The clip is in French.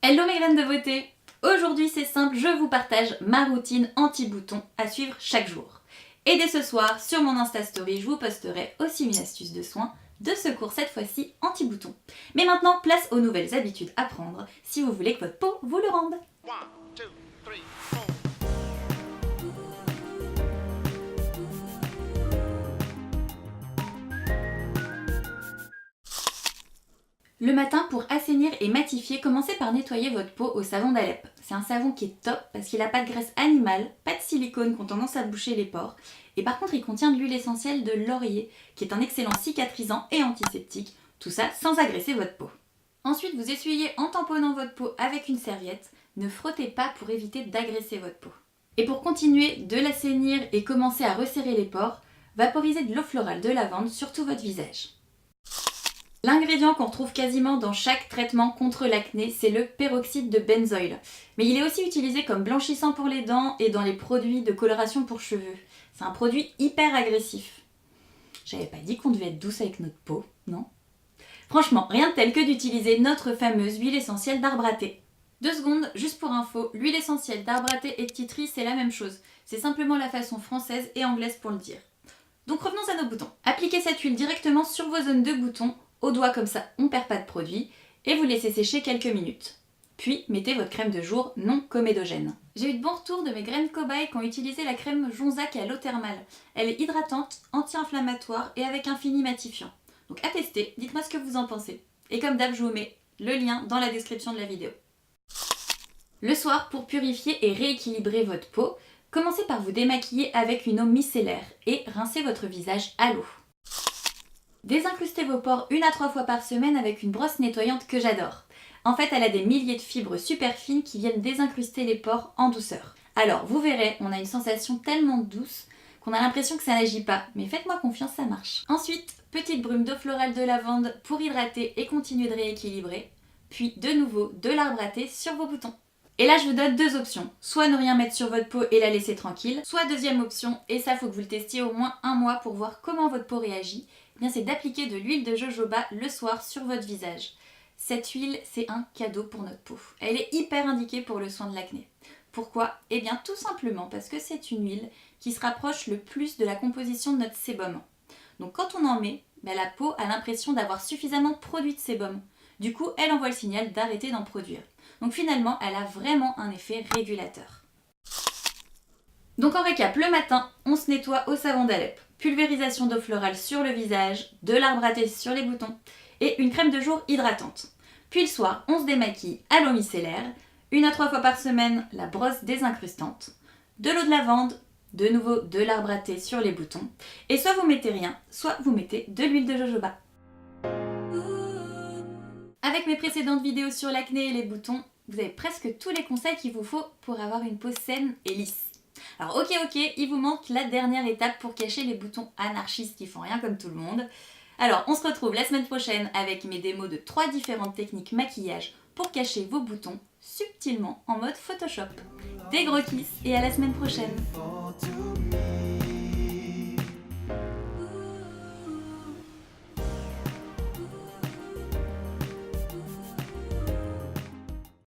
Hello mes graines de beauté! Aujourd'hui c'est simple, je vous partage ma routine anti-boutons à suivre chaque jour. Et dès ce soir, sur mon Insta Story, je vous posterai aussi une astuce de soin de secours, cette fois-ci anti-boutons. Mais maintenant, place aux nouvelles habitudes à prendre si vous voulez que votre peau vous le rende. 1, 2, 3, 4. Le matin, pour assainir et matifier, commencez par nettoyer votre peau au savon d'Alep. C'est un savon qui est top parce qu'il n'a pas de graisse animale, pas de silicone qui ont tendance à boucher les pores, et par contre il contient de l'huile essentielle de laurier qui est un excellent cicatrisant et antiseptique, tout ça sans agresser votre peau. Ensuite, vous essuyez en tamponnant votre peau avec une serviette, ne frottez pas pour éviter d'agresser votre peau. Et pour continuer de l'assainir et commencer à resserrer les pores, vaporisez de l'eau florale de lavande sur tout votre visage. L'ingrédient qu'on retrouve quasiment dans chaque traitement contre l'acné, c'est le peroxyde de benzoïle. Mais il est aussi utilisé comme blanchissant pour les dents et dans les produits de coloration pour cheveux. C'est un produit hyper agressif. J'avais pas dit qu'on devait être douce avec notre peau, non? Franchement, rien de tel que d'utiliser notre fameuse huile essentielle d'arbre à thé. 2 secondes, juste pour info, l'huile essentielle d'arbre à thé et de tea tree, c'est la même chose. C'est simplement la façon française et anglaise pour le dire. Donc revenons à nos boutons. Appliquez cette huile directement sur vos zones de boutons, au doigt comme ça, on perd pas de produit, et vous laissez sécher quelques minutes. Puis, mettez votre crème de jour non comédogène. J'ai eu de bons retours de mes graines cobayes qui ont utilisé la crème Jonzac à l'eau thermale. Elle est hydratante, anti-inflammatoire et avec un fini matifiant. Donc à tester, dites-moi ce que vous en pensez. Et comme d'hab, je vous mets le lien dans la description de la vidéo. Le soir, pour purifier et rééquilibrer votre peau, commencez par vous démaquiller avec une eau micellaire et rincez votre visage à l'eau. Désincrustez vos pores 1 à 3 fois par semaine avec une brosse nettoyante que j'adore. En fait, elle a des milliers de fibres super fines qui viennent désincruster les pores en douceur. Alors, vous verrez, on a une sensation tellement douce qu'on a l'impression que ça n'agit pas. Mais faites-moi confiance, ça marche. Ensuite, petite brume d'eau florale de lavande pour hydrater et continuer de rééquilibrer. Puis, de nouveau, de l'arbre à thé sur vos boutons. Et là, je vous donne 2 options. Soit ne rien mettre sur votre peau et la laisser tranquille. Soit deuxième option, et ça, faut que vous le testiez au moins 1 mois pour voir comment votre peau réagit. Eh bien, c'est d'appliquer de l'huile de jojoba le soir sur votre visage. Cette huile, c'est un cadeau pour notre peau. Elle est hyper indiquée pour le soin de l'acné. Pourquoi? Eh bien, tout simplement parce que c'est une huile qui se rapproche le plus de la composition de notre sébum. Donc, quand on en met, la peau a l'impression d'avoir suffisamment produit de sébum. Du coup, elle envoie le signal d'arrêter d'en produire. Donc finalement, elle a vraiment un effet régulateur. Donc en récap, le matin, on se nettoie au savon d'Alep. Pulvérisation d'eau florale sur le visage, de l'arbre à thé sur les boutons et une crème de jour hydratante. Puis le soir, on se démaquille à l'eau micellaire, 1 à 3 fois par semaine, la brosse désincrustante, de l'eau de lavande, de nouveau de l'arbre à thé sur les boutons, et soit vous mettez rien, soit vous mettez de l'huile de jojoba. Avec mes précédentes vidéos sur l'acné et les boutons, vous avez presque tous les conseils qu'il vous faut pour avoir une peau saine et lisse. Alors ok, il vous manque la dernière étape pour cacher les boutons anarchistes qui font rien comme tout le monde. Alors on se retrouve la semaine prochaine avec mes démos de 3 différentes techniques maquillage pour cacher vos boutons subtilement en mode Photoshop. Des gros kisses et à la semaine prochaine.